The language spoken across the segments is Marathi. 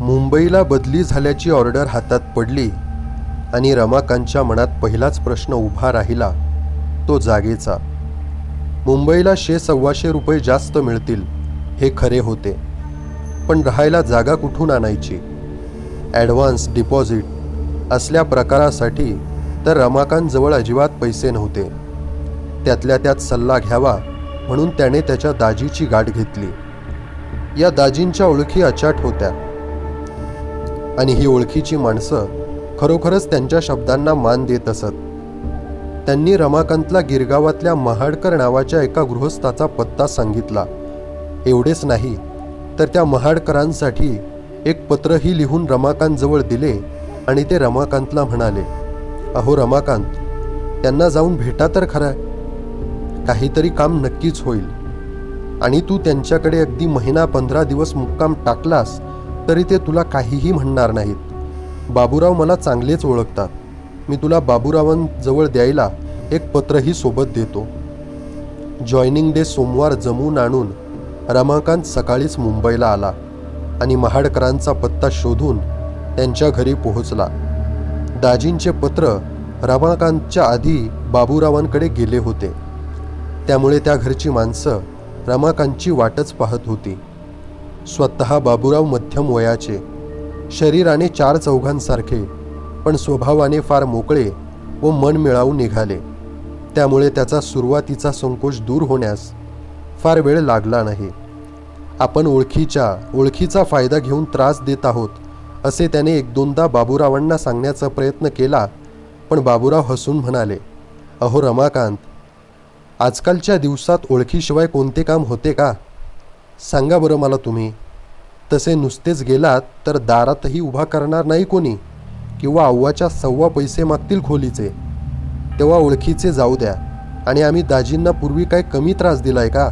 मुंबईला बदली झाल्याची ऑर्डर हातात पडली आणि रमाकांतच्या मनात पहिलाच प्रश्न उभा राहिला, तो जागेचा. मुंबईला 100-125 रुपये जास्त मिळतील हे खरे होते, पण राहायला जागा कुठून आणायची? ॲडव्हान्स डिपॉझिट असल्या प्रकारासाठी तर रमाकांतजवळ अजिबात पैसे नव्हते. त्यातल्या त्यात सल्ला घ्यावा म्हणून त्याने त्याच्या दाजीची गाठ घेतली. या दाजींच्या ओळखी अचाट होत्या आणि ही ओळखीची माणसं खरोखरच त्यांच्या शब्दांना मान देत असत. त्यांनी रमाकांतला गिरगावातल्या महाडकर नावाच्या एका गृहस्थाचा पत्ता सांगितला. एवढेच नाही तर त्या महाडकरांसाठी एक पत्रही लिहून रमाकांतजवळ दिले आणि ते रमाकांतला म्हणाले, अहो रमाकांत, त्यांना जाऊन भेटा तर खरा, काहीतरी काम नक्कीच होईल. आणि तू त्यांच्याकडे अगदी 1-15 दिवस मुक्काम टाकलास तरी ते तुला काहीही म्हणणार नाहीत. बाबूराव मला चांगलेच ओळखतात. मी तुला बाबूरावांजवळ द्यायला एक पत्रही सोबत देतो. जॉईनिंग डे सोमवार जमवून आणून रमाकांत सकाळीच मुंबईला आला आणि महाडकरांचा पत्ता शोधून त्यांच्या घरी पोहोचला. दाजींचे पत्र रमाकांतच्या आधी बाबूरावांकडे गेले होते, त्यामुळे त्या घरची माणसं रमाकांतची वाटच पाहत होती. स्वतः बाबूराव मध्यम वयाचे, शरीराने 4 चौघांसारखे, पण स्वभावाने फार मोकळे व मन मिळावून निघाले. त्यामुळे त्याचा सुरुवातीचा संकोच दूर होण्यास फार वेळ लागला नाही. आपण ओळखीचा फायदा घेऊन त्रास देत आहोत असे त्याने 1-2दा बाबूरावांना सांगण्याचा प्रयत्न केला, पण बाबूराव हसून म्हणाले, अहो रमाकांत, आजकालच्या दिवसात ओळखीशिवाय कोणते काम होते का? सांगा बरं मला तुम्ही. तसे नुसतेच गेलात तर दारातही उभा करणार नाही कोणी, किंवा अव्वाच्या सव्वा पैसे मागतील खोलीचे. तेव्हा ओळखीचे जाऊ द्या. आणि आम्ही दाजींना पूर्वी काय कमी त्रास दिलाय का?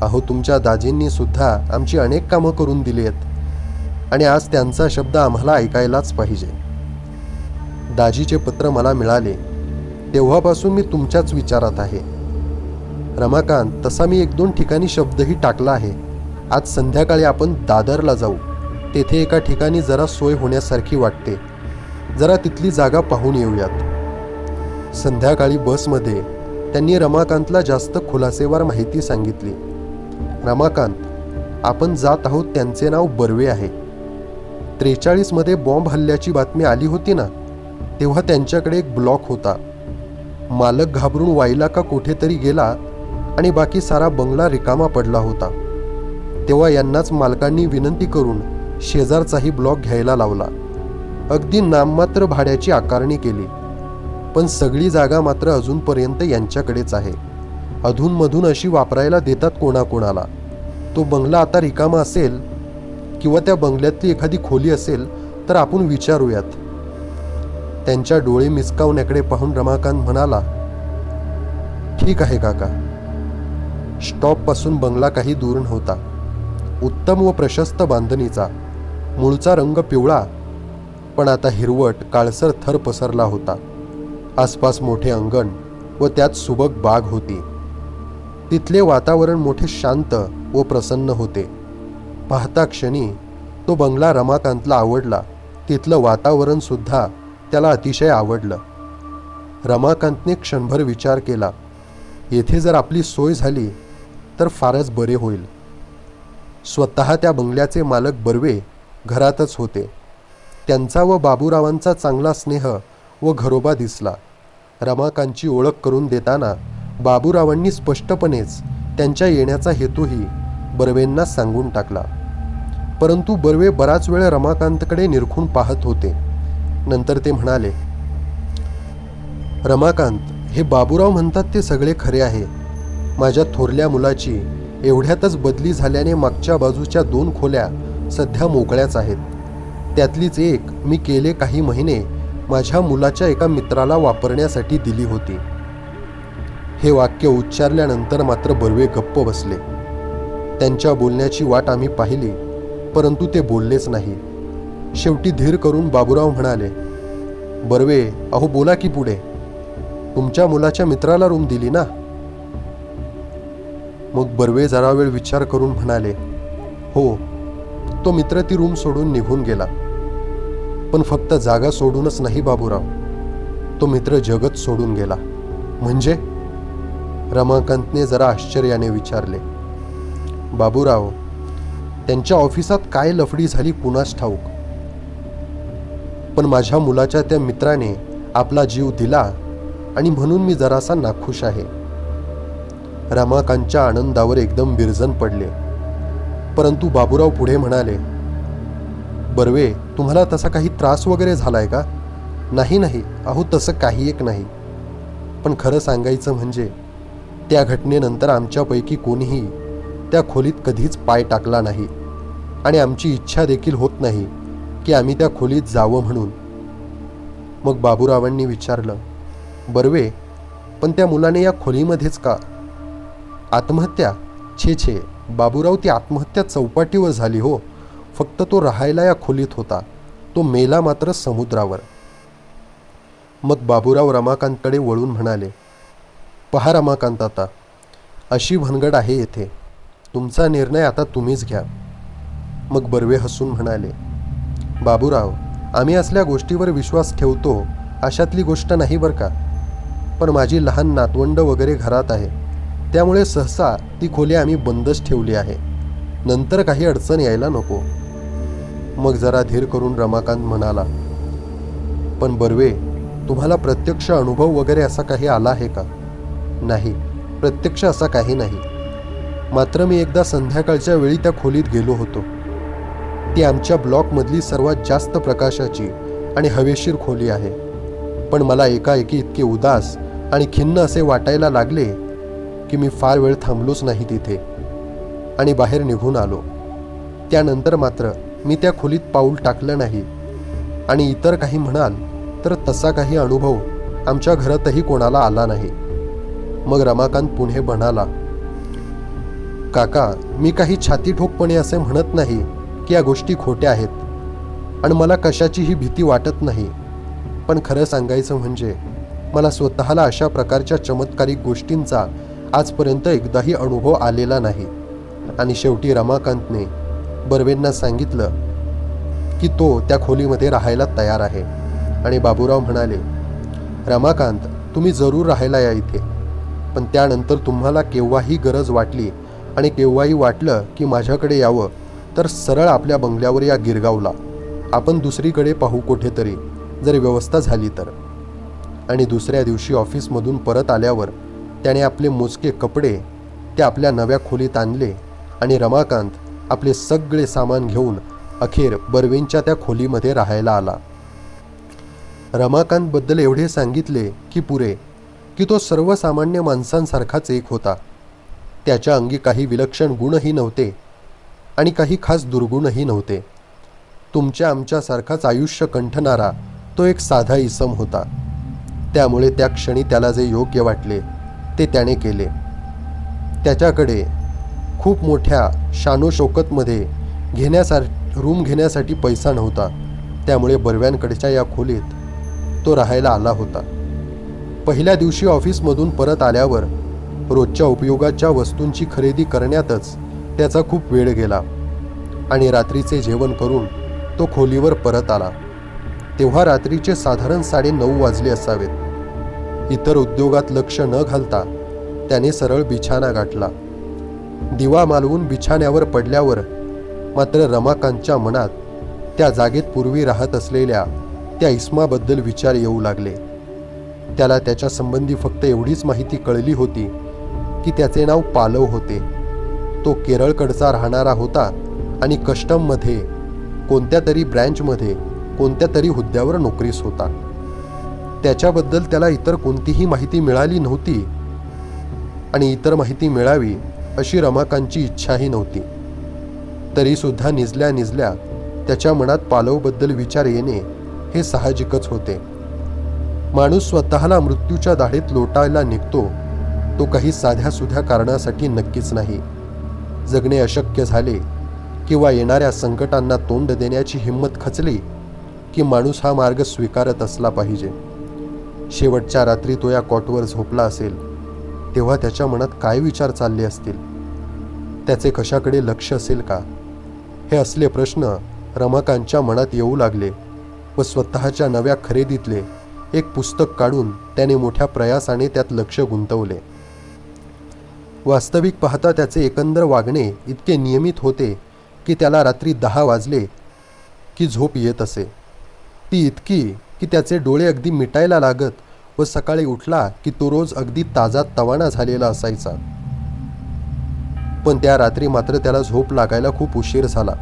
अहो तुमच्या दाजींनी सुद्धा आमची अनेक कामं करून दिली आहेत आणि आज त्यांचा शब्द आम्हाला ऐकायलाच पाहिजे. दाजीचे पत्र मला मिळाले तेव्हापासून मी तुमच्याच विचारात आहे. रमाकांत, तसा मी 1-2 ठिकाणी शब्दही टाकला आहे. आज संध्याकाळी आपण दादरला जाऊ. तेथे एका ठिकाणी जरा सोय होण्यासारखी वाटते. जरा तिथली जागा पाहून येऊयात. संध्याकाळी बसमध्ये त्यांनी रमाकांतला जास्त खुलासेवार माहिती सांगितली. रमाकांत, आपण जात आहोत त्यांचे नाव बर्वे आहे. 43 मध्ये बॉम्ब हल्ल्याची बातमी आली होती ना, तेव्हा त्यांच्याकडे एक ब्लॉक होता. मालक घाबरून वाईला का कुठेतरी गेला आणि बाकी सारा बंगला रिकामा पडला होता. तेव्हा यांनाच मालकांनी विनंती करून शेजारचाही ब्लॉक घ्यायला लावला. अगदी नाममात्र भाड्याची आकारणी केली, पण सगळी जागा मात्र अजूनपर्यंत यांच्याकडेच आहे. अधूनमधून अशी वापरायला देतात कोणाकोणाला. तो बंगला आता रिकामा असेल किंवा त्या बंगल्यातली एखादी खोली असेल तर आपण विचारूयात. त्यांच्या डोळे मिचकावण्याकडे पाहून रमाकांत म्हणाला, ठीक आहे काका. स्टॉपपासून बंगला काही दूर नव्हता. उत्तम व प्रशस्त बांधणीचा. मूळचा रंग पिवळा, पण आता हिरवट काळसर थर पसरला होता. आसपास मोठे अंगण व त्यात सुबक बाग होती. तिथले वातावरण मोठे शांत व प्रसन्न होते. पाहता क्षणी तो बंगला रमाकांतला आवडला. तिथलं वातावरण सुद्धा त्याला अतिशय आवडलं. रमाकांतने क्षणभर विचार केला, येथे जर आपली सोय झाली तर फारच बरे होईल. स्वतः त्या बंगल्याचे मालक बर्वे घरातच होते. त्यांचा व बाबूरावांचा चांगला स्नेह व घरोबा दिसला. रमाकांतची ओळख करून देताना बाबूरावांनी स्पष्टपणेच त्यांच्या येण्याचा हेतूही बर्वेंना सांगून टाकला. परंतु बर्वे बराच वेळ रमाकांतकडे निरखून पाहत होते. नंतर ते म्हणाले, रमाकांत, हे बाबूराव म्हणतात ते सगळे खरे आहे. माझ्या थोरल्या मुलाची एवढ्यातच बदली झाल्याने मागच्या बाजूच्या 2 खोल्या सध्या मोकळ्याच आहेत. त्यातलीच एक मी गेले काही महिने माझ्या मुलाच्या एका मित्राला वापरण्यासाठी दिली होती. हे वाक्य उच्चारल्यानंतर मात्र बर्वे गप्प बसले. त्यांच्या बोलण्याची वाट आम्ही पाहिली, परंतु ते बोललेच नाही. शेवटी धीर करून बाबूराव म्हणाले, बर्वे, अहो बोला की पुढे. तुमच्या मुलाच्या मित्राला रूम दिली ना? मग बर्वे जरा वेळ विचार करून म्हणाले, हो. तो मित्र ती रूम सोडून निघून गेला. पण फक्त जागा सोडूनच नाही बाबूराव, तो मित्र जगत सोडून गेला. म्हणजे? रमाकांतने जरा आश्चर्याने विचारले. बाबूराव, त्यांच्या ऑफिसात काय लफडी झाली कुणास ठाऊक, पण माझ्या मुलाच्या त्या मित्राने आपला जीव दिला आणि म्हणून मी जरासा नाखुश आहे. रमाकांतच्या आनंदावर एकदम बिरजण पडले. परंतु बाबूराव पुढे म्हणाले, बर्वे, तुम्हाला तसा काही त्रास वगैरे झालाय का? नाही नाही, अहो तसं काही एक नाही. पण खरं सांगायचं म्हणजे त्या घटनेनंतर आमच्यापैकी कोणीही त्या खोलीत कधीच पाय टाकला नाही आणि आमची इच्छा देखील होत नाही की आम्ही त्या खोलीत जावं म्हणून. मग बाबूरावांनी विचारलं, बर्वे, पण त्या मुलाने या खोलीमध्येच का? आत्महत्या? छे छे बाबूराव, ती आत्महत्या चौपाटीवर झाली हो. फक्त तो राहायला या खोलीत होता, तो मेला मात्र समुद्रावर. मग बाबूराव रमाकांतकडे वळून म्हणाले, पहा रमाकांत, आता अशी भानगड आहे येथे, तुमचा निर्णय आता तुम्हीच घ्या. मग बर्वे हसून म्हणाले, बाबूराव, आम्ही असल्या गोष्टीवर विश्वास ठेवतो अशातली गोष्ट नाही बरं का. पण माझी लहान नातवंड वगैरे घरात आहे, त्यामुळे सहसा ती खोली आम्ही बंदच ठेवली आहे. नंतर काही अडचण यायला नको. मग जरा धीर करून रमाकांत म्हणाला, पण बर्वे, तुम्हाला प्रत्यक्ष अनुभव वगैरे असा काही आला आहे का? नाही, प्रत्यक्ष असा काही नाही. मात्र मी एकदा संध्याकाळच्या वेळी त्या खोलीत गेलो होतो. ती आमच्या ब्लॉकमधली सर्वात जास्त प्रकाशाची आणि हवेशीर खोली आहे. पण मला एकाएकी इतके उदास आणि खिन्न असे वाटायला लागले की मी फार वेळ थांबलोच नाही तिथे आणि बाहेर निघून आलो. त्यानंतर मात्र मी त्या खोलीत पाऊल टाकलं नाही. आणि इतर काही म्हणाल तर तसा काही अनुभव आमच्या घरातही कोणाला आला नाही. मग रमाकांत पुढे म्हणाला, काका, मी काही छाती ठोकपणे असे म्हणत नाही की या गोष्टी खोट्या आहेत आणि मला कशाचीही भीती वाटत नाही. पण खरं सांगायचं म्हणजे मला स्वतःला अशा प्रकारच्या चमत्कारिक गोष्टींचा आजपर्यंत एकदाही अनुभव आलेला नाही. आणि शेवटी रमाकांतने बर्वेंना सांगितलं की तो त्या खोलीमध्ये राहायला तयार आहे. आणि बाबूराव म्हणाले, रमाकांत, तुम्ही जरूर राहायला या इथे, पण त्यानंतर तुम्हाला केव्हाही गरज वाटली आणि केव्हाही वाटलं की माझ्याकडे यावं तर सरळ आपल्या बंगल्यावर या गिरगावला. आपण दुसरीकडे पाहू कुठेतरी, जर व्यवस्था झाली तर. आणि दुसऱ्या दिवशी ऑफिसमधून परत आल्यावर त्याने आपले मोजके कपडे त्या आपल्या नव्या खोलीत आणले आणि रमाकांत आपले सगळे सामान घेऊन अखेर बर्वेंच्या त्या खोलीमध्ये राहायला आला. रमाकांतबद्दल एवढे सांगितले की पुरे, की तो सर्वसामान्य माणसांसारखाच एक होता. त्याच्या अंगी काही विलक्षण गुणही नव्हते आणि काही खास दुर्गुणही नव्हते. तुमच्या आमच्यासारखाच आयुष्य कंठणारा तो एक साधा इसम होता. त्यामुळे त्या क्षणी त्याला जे योग्य वाटले ते त्याने केले. त्याच्याकडे खूप मोठ्या शानोशौकतमध्ये रूम घेण्यासाठी पैसा नव्हता. त्यामुळे बर्व्यांकडच्या या खोलीत तो राहायला आला होता. पहिल्या दिवशी ऑफिसमधून परत आल्यावर रोजच्या उपयोगाच्या वस्तूंची खरेदी करण्यातच त्याचा खूप वेळ गेला आणि रात्रीचे जेवण करून तो खोलीवर परत आला तेव्हा रात्रीचे साधारण 9:30 वाजले असावेत. इतर उद्योगात लक्ष न घालता त्याने सरळ बिछाना गाठला. दिवा मालवून बिछाण्यावर पडल्यावर मात्र रमाकांतच्या मनात त्या जागेत पूर्वी राहत असलेल्या त्या इस्माबद्दल विचार येऊ लागले. त्याला त्याच्या संबंधी फक्त एवढीच माहिती कळली होती की त्याचे नाव पालव होते. तो केरळकडचा राहणारा होता आणि कस्टममध्ये कोणत्या तरी ब्रँचमध्ये कोणत्या तरी हुद्द्यावर नोकरीस होता. त्याच्याबद्दल त्याला इतर कोणतीही माहिती मिळाली नव्हती आणि इतर माहिती मिळावी अशी रमाकांतची इच्छाही नव्हती. तरीसुद्धा निजल्या त्याच्या मनात पालवबद्दल विचार येणे हे साहजिकच होते. माणूस स्वतःला मृत्यूच्या दाढेत लोटायला निघतो तो काही साध्यासुध्या कारणासाठी नक्कीच नाही. जगणे अशक्य झाले किंवा येणाऱ्या संकटांना तोंड देण्याची हिंमत खचली की माणूस हा मार्ग स्वीकारत असला पाहिजे. शेवटच्या रात्री तो या कॉटवर झोपला असेल तेव्हा त्याच्या मनात काय विचार चालले असतील, त्याचे कशाकडे लक्ष असेल का, हे असले प्रश्न रमाकांतच्या मनात येऊ लागले व स्वतःच्या नव्या खरेदीतले एक पुस्तक काढून त्याने मोठ्या प्रयासाने त्यात लक्ष गुंतवले. वास्तविक पाहता त्याचे एकंदर वागणे इतके नियमित होते की त्याला रात्री 10 वाजले की झोप येत असे. ती इतकी की त्याचे डोळे अगदी मिटायला लागत व सकाळी उठला की तो रोज अगदी ताजा तवाना झालेला असायचा. पण त्या रात्री मात्र त्याला झोप लागायला खूप उशीर झाला.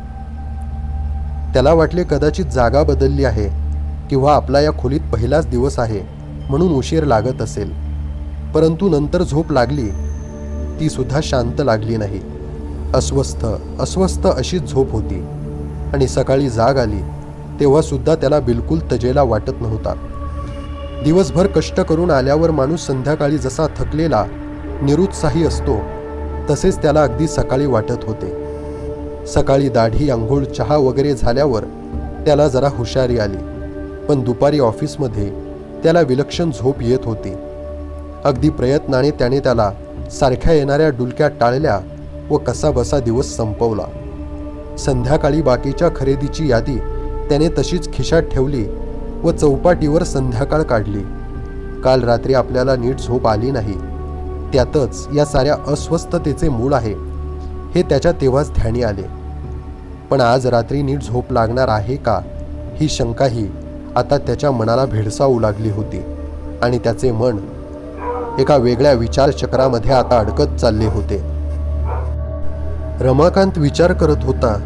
त्याला वाटले कदाचित जागा बदलली आहे किंवा आपला या खोलीत पहिलाच दिवस आहे म्हणून उशीर लागत असेल. परंतु नंतर झोप लागली, ती सुद्धा शांत लागली नाही. अस्वस्थ अशीच झोप होती आणि सकाळी जाग आली तेव्हा सुद्धा त्याला बिलकुल तजेला वाटत नव्हता. दिवसभर कष्ट करून आल्यावर माणूस संध्याकाळी जसा थकलेला निरुत्साही असतो तसेच त्याला अगदी सकाळी वाटत होते. सकाळी दाढी, आंघोळ, चहा वगैरे झाल्यावर त्याला जरा हुशारी आली, पण दुपारी ऑफिसमध्ये त्याला विलक्षण झोप येत होती. अगदी प्रयत्नाने त्याने त्याला सारख्या येणाऱ्या डुलक्या टाळल्या व कसाबसा दिवस संपवला. संध्याकाळी बाकीच्या खरेदीची यादी त्याने तशीच खिशात ठेवली व चौपाटीवर संध्याकाळ काढली. काल रात्री आपल्याला नीट झोप आली नाही, त्यातच या साऱ्या अस्वस्थतेचे मूळ आहे हे त्याच्या तेव्हाच ध्यानी आले. पण आज रात्री नीट झोप लागणार आहे का ही शंकाही आता त्याच्या मनाला भेडसावू लागली होती आणि त्याचे मन एका वेगळ्या विचारचक्रामध्ये आता अडकत चालले होते. रमाकांत विचार करत होता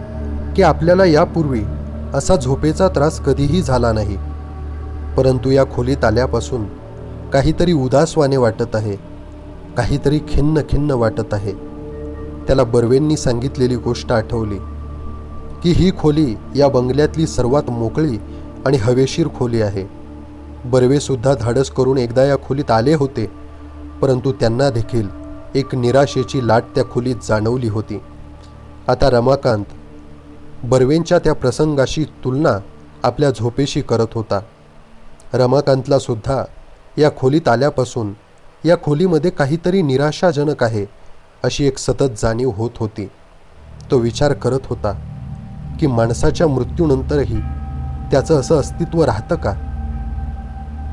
की आपल्याला यापूर्वी असा झोपेचा त्रास कधीही झाला नाही, परंतु या खोलीत आल्यापासून काहीतरी उदासवाणे वाटत आहे, काहीतरी खिन्न वाटत आहे. त्याला बर्वेंनी सांगितलेली गोष्ट आठवली की ही खोली या बंगल्यातली सर्वात मोकळी आणि हवेशीर खोली आहे. बर्वेसुद्धा धाडस करून एकदा या खोलीत आले होते, परंतु त्यांना देखील एक निराशेची लाट त्या खोलीत जाणवली होती. आता रमाकांत बर्वेंच्या त्या प्रसंगाशी तुलना आपल्या झोपेशी करत होता. रमाकांतला सुद्धा या खोलीत आल्यापासून या खोलीमध्ये काहीतरी निराशाजनक आहे अशी एक सतत जाणीव होत होती. तो विचार करत होता की माणसाच्या मृत्यूनंतरही त्याचं असं अस्तित्व राहतं का?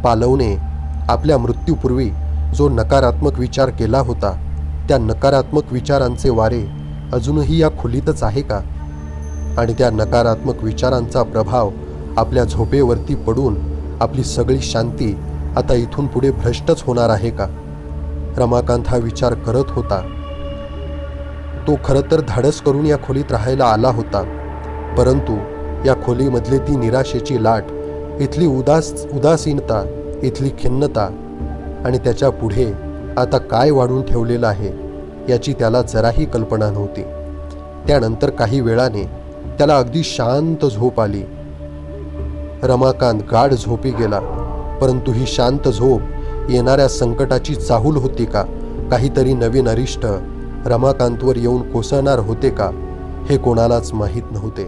पालवने आपल्या मृत्यूपूर्वी जो नकारात्मक विचार केला होता त्या नकारात्मक विचारांचे वारे अजूनही या खोलीतच आहे का? आणि त्या नकारात्मक विचारांचा प्रभाव आपल्या झोपेवरती पडून आपली सगळी शांती आता इथून पुढे भ्रष्टच होणार आहे का? रमाकांत हा विचार करत होता. तो खरं तर धाडस करून या खोलीत राहायला आला होता, परंतु या खोलीमधली ती निराशेची लाट, इथली उदासीनता, इथली खिन्नता आणि त्याच्या पुढे आता काय वाढून ठेवलेलं आहे याची त्याला जराही कल्पना नव्हती. त्यानंतर काही वेळाने त्याला अगदी शांत झोप आली. रमाकांत गाढ झोपी गेला, परंतु ही शांत झोप येणाऱ्या संकटाची चाहूल होती का, काहीतरी नवीन अरिष्ट रमाकांतवर येऊन कोसळणार होते का, हे कोणालाच माहीत नव्हते.